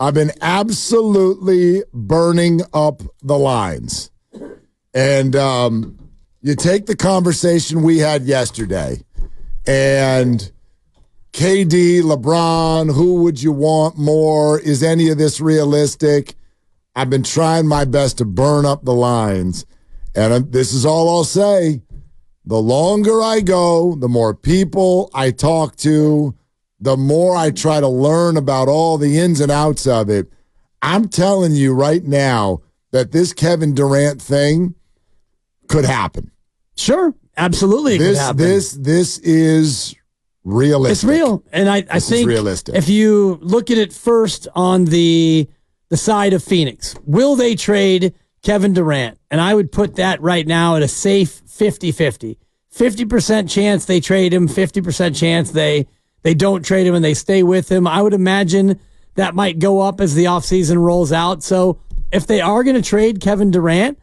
I've been absolutely burning up the lines. And you take the conversation we had yesterday, and KD, LeBron, who would you want more? Is any of this realistic? I've been trying my best to burn up the lines. And this is all I'll say. The longer I go, the more people I talk to, the more I try to learn about all the ins and outs of it. I'm telling you right now that this Kevin Durant thing could happen. Sure, absolutely it could happen. This is realistic. It's real. And I think realistic. If you look at it first on the side of Phoenix, will they trade Kevin Durant? And I would put that right now at a safe 50-50. 50% chance they trade him, 50% chance they don't trade him and they stay with him. I would imagine that might go up as the offseason rolls out. So if they are going to trade Kevin Durant,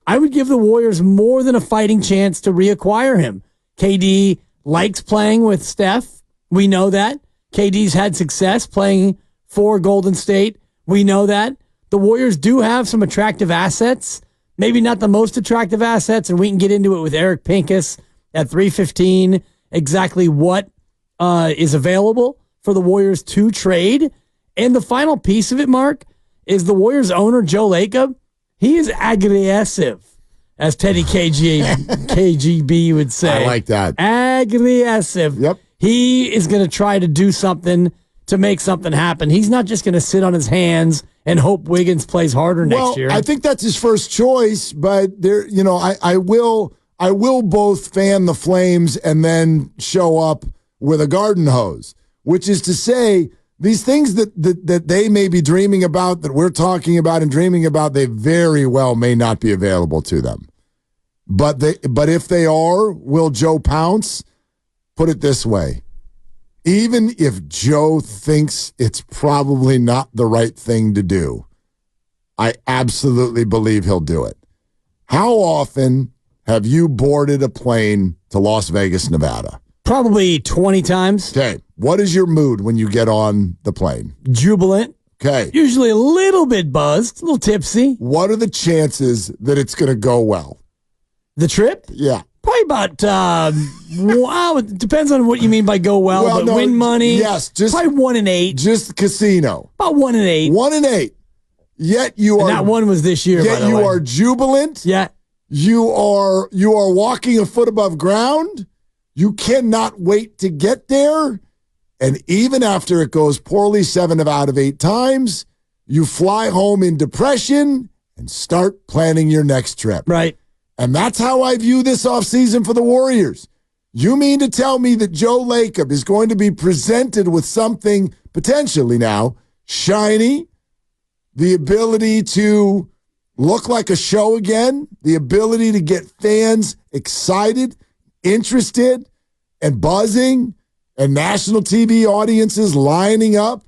I would give the Warriors more than a fighting chance to reacquire him. KD likes playing with Steph. We know that. KD's had success playing for Golden State. We know that. The Warriors do have some attractive assets. Maybe not the most attractive assets, and we can get into it with Eric Pincus at 315, exactly what is available for the Warriors to trade. And the final piece of it, Mark, is the Warriors owner, Joe Lacob. He is aggressive, as Teddy KGB would say. I like that. Aggressive. Yep. He is going to try to do something to make something happen. He's not just going to sit on his hands and hope Wiggins plays harder next year. I think that's his first choice, but there, I will both fan the flames and then show up with a garden hose, which is to say these things that they may be dreaming about, that we're talking about and dreaming about, they very well may not be available to them. But if they are, will Joe pounce? Put it this way. Even if Joe thinks it's probably not the right thing to do, I absolutely believe he'll do it. How often have you boarded a plane to Las Vegas, Nevada? Probably 20 times. Okay. What is your mood when you get on the plane? Jubilant. Okay. Usually a little bit buzzed, a little tipsy. What are the chances that it's going to go well? The trip? Yeah. Probably about, it depends on what you mean by go well, but no, win money. Yes. Probably 1 in 8. Just casino. About 1 in 8. 1 in 8. Yet you are. And that one was this year, Yet by the you way. are jubilant. Yeah. You are walking a foot above ground. You cannot wait to get there. And even after it goes poorly 7 out of 8 times, you fly home in depression and start planning your next trip. Right. And that's how I view this offseason for the Warriors. You mean to tell me that Joe Lacob is going to be presented with something potentially now shiny, the ability to look like a show again, the ability to get fans excited, interested, and buzzing, and national TV audiences lining up?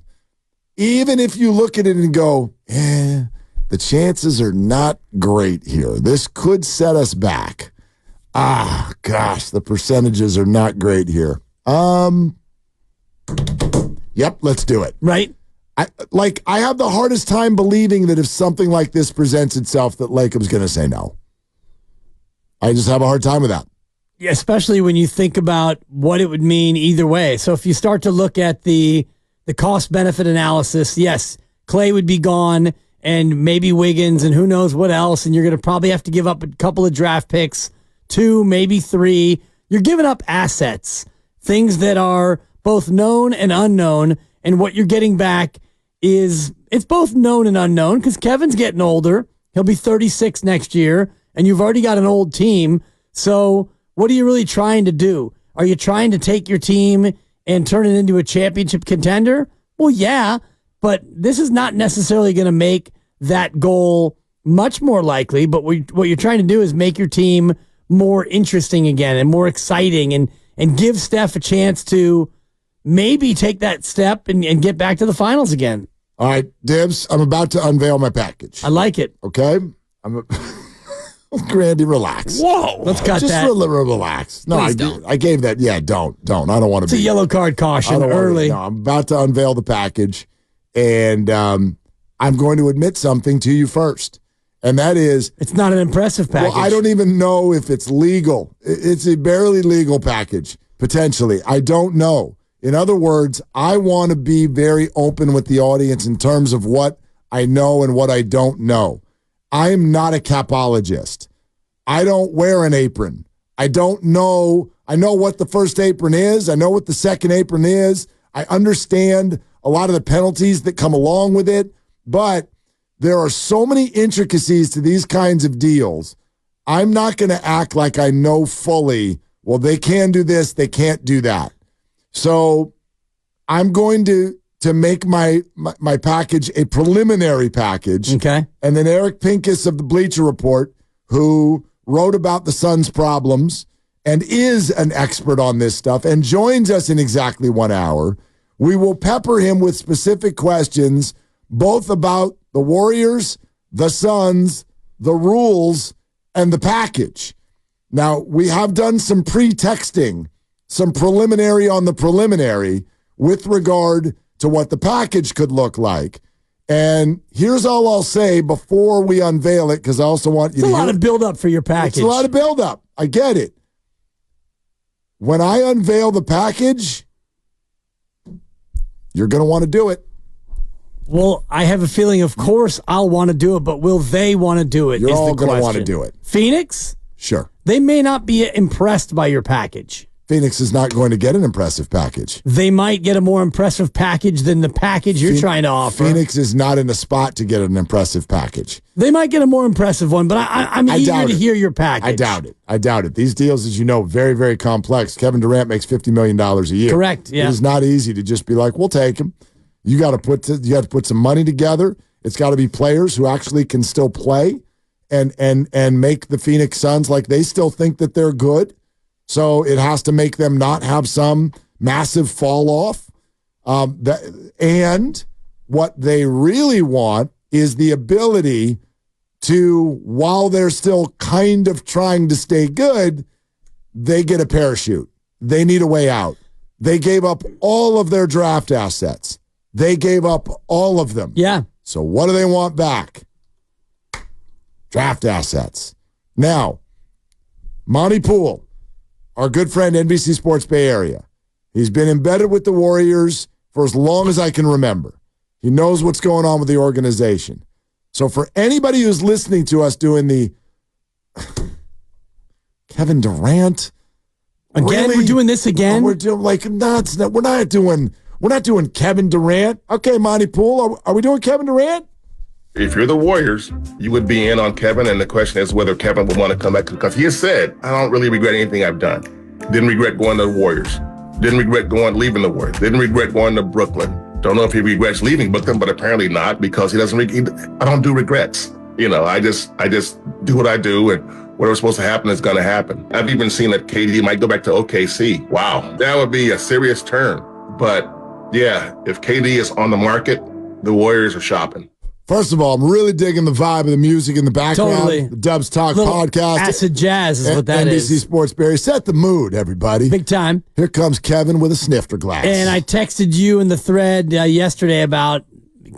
Even if you look at it and go, the chances are not great here. This could set us back. Gosh, the percentages are not great here. Yep, let's do it. Right. I have the hardest time believing that if something like this presents itself, that Lacob's going to say no. I just have a hard time with that. Yeah, especially when you think about what it would mean either way. So if you start to look at the cost-benefit analysis, yes, Clay would be gone and maybe Wiggins and who knows what else, and you're going to probably have to give up a couple of draft picks, 2, maybe 3. You're giving up assets, things that are both known and unknown, and what you're getting back is it's both known and unknown because Kevin's getting older. He'll be 36 next year, and you've already got an old team. So what are you really trying to do? Are you trying to take your team and turn it into a championship contender? Well, yeah, but this is not necessarily going to make that goal much more likely. But what you're trying to do is make your team more interesting again and more exciting and give Steph a chance to maybe take that step and get back to the finals again. All right, Dibs, I'm about to unveil my package. I like it. Okay? Grandy, relax. Whoa. Let's cut just that. Just relax. No, I gave that. Yeah, don't. I don't want to be. It's a yellow card caution early. I'm about to unveil the package. And I'm going to admit something to you first. And that is, it's not an impressive package. Well, I don't even know if it's legal. It's a barely legal package, potentially. I don't know. In other words, I want to be very open with the audience in terms of what I know and what I don't know. I am not a capologist. I don't wear an apron. I don't know. I know what the first apron is. I know what the second apron is. I understand a lot of the penalties that come along with it, but there are so many intricacies to these kinds of deals. I'm not going to act like I know fully, well, they can do this, they can't do that. So I'm going to make my package a preliminary package. Okay. And then Eric Pincus of the Bleacher Report, who wrote about the Suns' problems and is an expert on this stuff and joins us in exactly 1 hour, we will pepper him with specific questions, both about the Warriors, the Suns, the rules, and the package. Now, we have done some pre-texting, some preliminary on the preliminary with regard to what the package could look like. And here's all I'll say before we unveil it, because I also want you to hear. It's a lot of build-up for your package. It's a lot of build-up. I get it. When I unveil the package, you're going to want to do it. Well, I have a feeling, of course, I'll want to do it, but will they want to do it? You're all going to want to do it. Phoenix? Sure. They may not be impressed by your package. Phoenix is not going to get an impressive package. They might get a more impressive package than the package you're trying to offer. Phoenix is not in a spot to get an impressive package. They might get a more impressive one, but I'm eager to hear your package. I doubt it. These deals, as you know, very, very complex. Kevin Durant makes $50 million a year. Correct, yeah. It is not easy to just be like, we'll take him. You got to put some money together. It's got to be players who actually can still play and make the Phoenix Suns like they still think that they're good. So it has to make them not have some massive fall off. And what they really want is the ability to, while they're still kind of trying to stay good, they get a parachute. They need a way out. They gave up all of their draft assets. They gave up all of them. Yeah. So what do they want back? Draft assets. Now, Monty Poole, our good friend, NBC Sports Bay Area. He's been embedded with the Warriors for as long as I can remember. He knows what's going on with the organization. So for anybody who's listening to us doing the Kevin Durant, again, really? We're doing this again. We're doing we're not doing Kevin Durant. Okay, Monty Poole, are we doing Kevin Durant? If you're the Warriors, you would be in on Kevin, and the question is whether Kevin would want to come back, because he has said, I don't really regret anything I've done. Didn't regret going to the Warriors. Didn't regret leaving the Warriors. Didn't regret going to Brooklyn. Don't know if he regrets leaving Brooklyn, but apparently not, because he doesn't. I don't do regrets. I just do what I do, and whatever's supposed to happen is going to happen. I've even seen that KD might go back to OKC. Wow, that would be a serious turn. But yeah, if KD is on the market, the Warriors are shopping. First of all, I'm really digging the vibe of the music in the background. Totally. The Dubs Talk podcast. Acid jazz is what that is. NBC Sports Berry. Set the mood, everybody. Big time. Here comes Kevin with a snifter glass. And I texted you in the thread yesterday about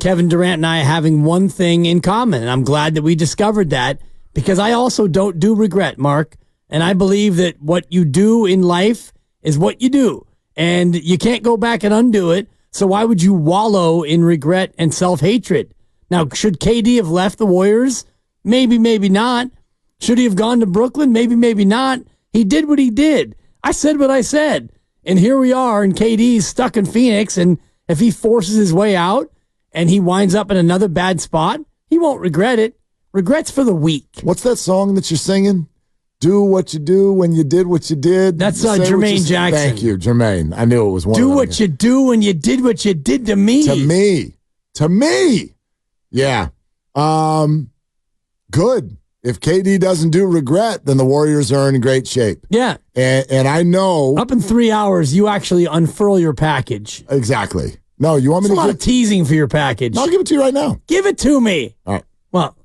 Kevin Durant and I having one thing in common. And I'm glad that we discovered that, because I also don't do regret, Mark. And I believe that what you do in life is what you do. And you can't go back and undo it. So why would you wallow in regret and self-hatred? Now, should KD have left the Warriors? Maybe, maybe not. Should he have gone to Brooklyn? Maybe, maybe not. He did what he did. I said what I said. And here we are, and KD's stuck in Phoenix, and if he forces his way out and he winds up in another bad spot, he won't regret it. Regret's for the weak. What's that song that you're singing? Do what you do when you did what you did. That's Jermaine Jackson. Thank you, Jermaine. I knew it was one Do of them. what you do when you did what you did to me. To me. Yeah. Good. If KD doesn't do regret, then the Warriors are in great shape. Yeah. And I know. Up in 3 hours, you actually unfurl your package. Exactly. No, you want me There's to a lot of teasing for your package. I'll give it to you right now. Give it to me. All right. Well,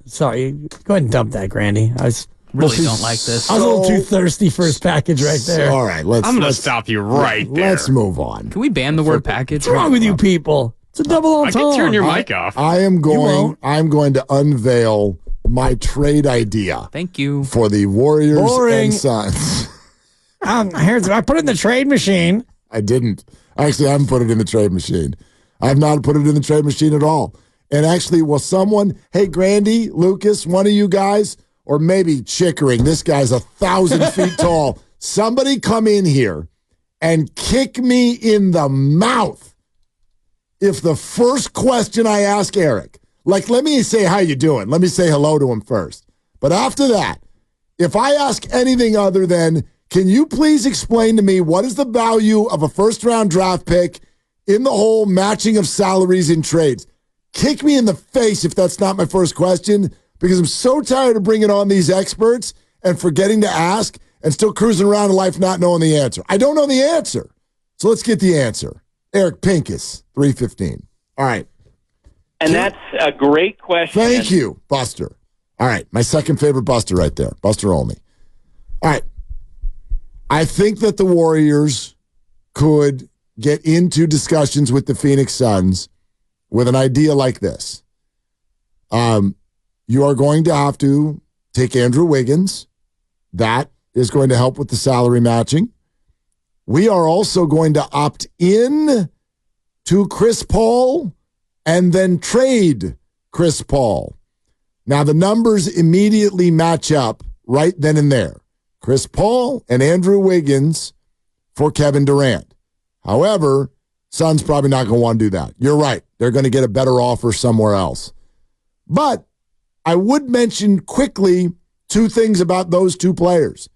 sorry. Go ahead and dump that, Grandy. I really don't like this. I was a little too thirsty for his package right there. All right. I'm going to stop you right there. Let's move on. Can we ban the word package? What's wrong with you people? It's a double I can turn your mic off. I'm going to unveil my trade idea. Thank you. For the Warriors Boring. and Suns. I put it in the trade machine. I didn't. Actually, I haven't put it in the trade machine. I have not put it in the trade machine at all. And actually, will someone, hey, Grandy, Lucas, one of you guys, or maybe Chickering, this guy's 1,000 feet tall, somebody come in here and kick me in the mouth if the first question I ask Eric, like, let me say, how you doing? Let me say hello to him first. But after that, if I ask anything other than, can you please explain to me what is the value of a first-round draft pick in the whole matching of salaries in trades? Kick me in the face if that's not my first question, because I'm so tired of bringing on these experts and forgetting to ask and still cruising around in life not knowing the answer. I don't know the answer. So let's get the answer. Eric Pincus, 315. All right. And that's a great question. Thank you, Buster. All right. My second favorite Buster right there. Buster Olney. All right. I think that the Warriors could get into discussions with the Phoenix Suns with an idea like this. You are going to have to take Andrew Wiggins. That is going to help with the salary matching. We are also going to opt in to Chris Paul and then trade Chris Paul. Now, the numbers immediately match up right then and there. Chris Paul and Andrew Wiggins for Kevin Durant. However, Suns probably not going to want to do that. You're right. They're going to get a better offer somewhere else. But I would mention quickly two things about those two players.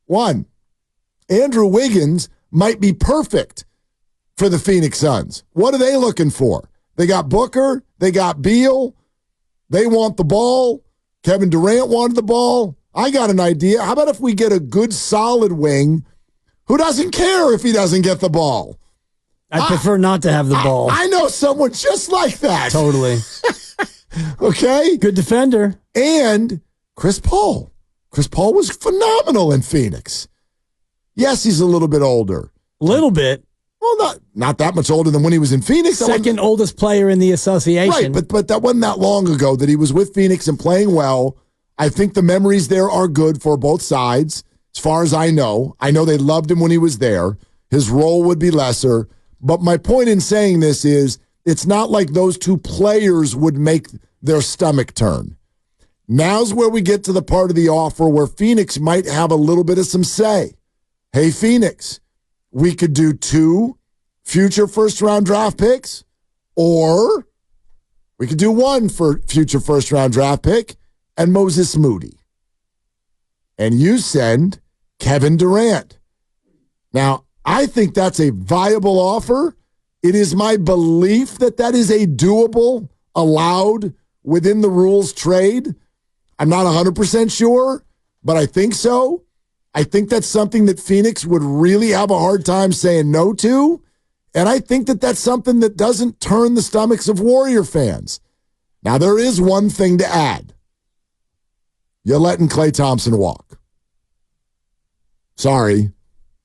One, Andrew Wiggins might be perfect for the Phoenix Suns. What are they looking for? They got Booker. They got Beal. They want the ball. Kevin Durant wanted the ball. I got an idea. How about if we get a good, solid wing who doesn't care if he doesn't get the ball? I prefer not to have the ball. I know someone just like that. Totally. Okay? Good defender. And Chris Paul. Chris Paul was phenomenal in Phoenix. Yes, he's a little bit older. Little bit. Well, not that much older than when he was in Phoenix. Second oldest player in the association. Right, but that wasn't that long ago that he was with Phoenix and playing well. I think the memories there are good for both sides, as far as I know. I know they loved him when he was there. His role would be lesser. But my point in saying this is it's not like those two players would make their stomach turn. Now's where we get to the part of the offer where Phoenix might have a little bit of some say. Hey, Phoenix, we could do 2 future first-round draft picks, or we could do 1 for future first-round draft pick and Moses Moody. And you send Kevin Durant. Now, I think that's a viable offer. It is my belief that that is a doable, allowed, within the rules trade. I'm not 100% sure, but I think so. I think that's something that Phoenix would really have a hard time saying no to. And I think that that's something that doesn't turn the stomachs of Warrior fans. Now, there is one thing to add. You're letting Klay Thompson walk. Sorry,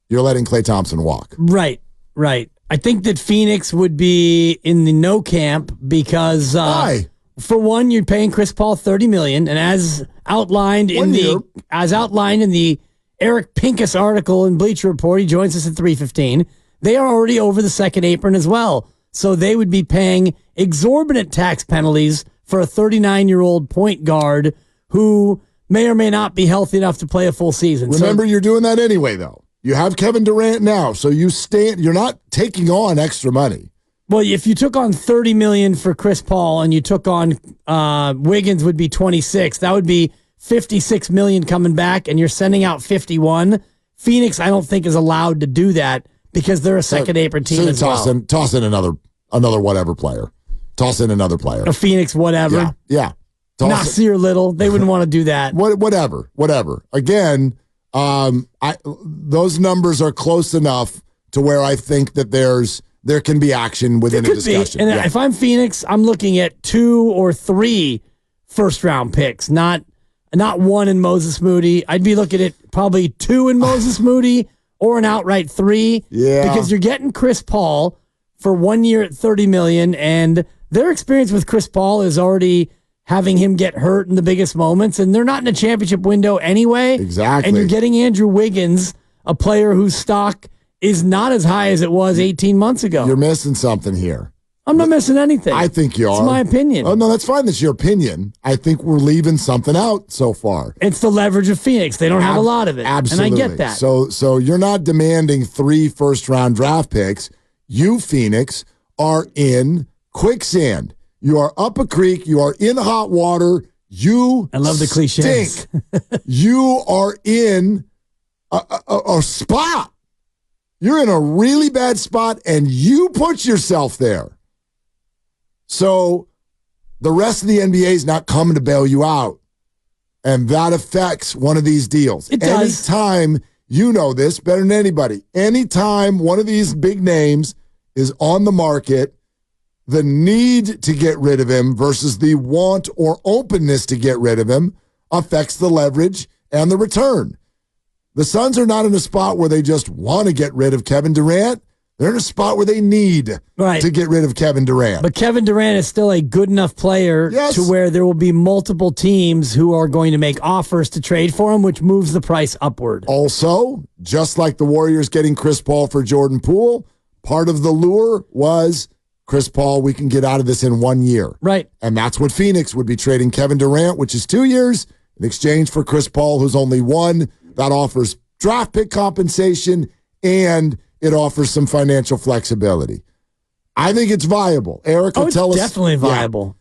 you're letting Klay Thompson walk. Right. I think that Phoenix would be in the no camp because why? For one, you're paying Chris Paul $30 million, and as outlined in the Eric Pincus article in Bleacher Report, he joins us at 3:15. They are already over the second apron as well, so they would be paying exorbitant tax penalties for a 39-year-old point guard who may or may not be healthy enough to play a full season. Remember, you're doing that anyway, though. You have Kevin Durant now, so you're not taking on extra money. Well, if you took on $30 million for Chris Paul and you took on Wiggins would be 26, that would be $56 million coming back, and you're sending out 51. Phoenix, I don't think, is allowed to do that because they're a second apron team as well. Toss in another whatever player. Toss in another player. A Phoenix whatever. Yeah. Nasir Little. They wouldn't want to do that. Whatever. Again, those numbers are close enough to where I think that there can be action within a discussion. And if I'm Phoenix, I'm looking at 2 or 3 first-round picks, not 1 in Moses Moody. I'd be looking at probably 2 in Moses Moody or an outright 3. Yeah. Because you're getting Chris Paul for 1 year at $30 million, and their experience with Chris Paul is already having him get hurt in the biggest moments, and they're not in a championship window anyway. Exactly. And you're getting Andrew Wiggins, a player whose stock is not as high as it was 18 months ago. You're missing something here. I'm not missing anything. I think you are. It's my opinion. Oh, no, that's fine. That's your opinion. I think we're leaving something out so far. It's the leverage of Phoenix. They don't have a lot of it. Absolutely. And I get that. So you're not demanding 3 first-round draft picks. You, Phoenix, are in quicksand. You are up a creek. You are in hot water. I love the cliches. You are in a spot. You're in a really bad spot, and you put yourself there. So the rest of the NBA is not coming to bail you out. And that affects one of these deals. It does. Anytime, you know this better than anybody, anytime one of these big names is on the market, the need to get rid of him versus the want or openness to get rid of him affects the leverage and the return. The Suns are not in a spot where they just want to get rid of Kevin Durant. They're in a spot where they need to get rid of Kevin Durant. But Kevin Durant is still a good enough player to where there will be multiple teams who are going to make offers to trade for him, which moves the price upward. Also, just like the Warriors getting Chris Paul for Jordan Poole, part of the lure was Chris Paul, we can get out of this in 1 year. Right. And that's what Phoenix would be trading Kevin Durant, which is 2 years, in exchange for Chris Paul, who's only 1. That offers draft pick compensation, and it offers some financial flexibility. I think it's viable. Erica, tell us. Definitely viable.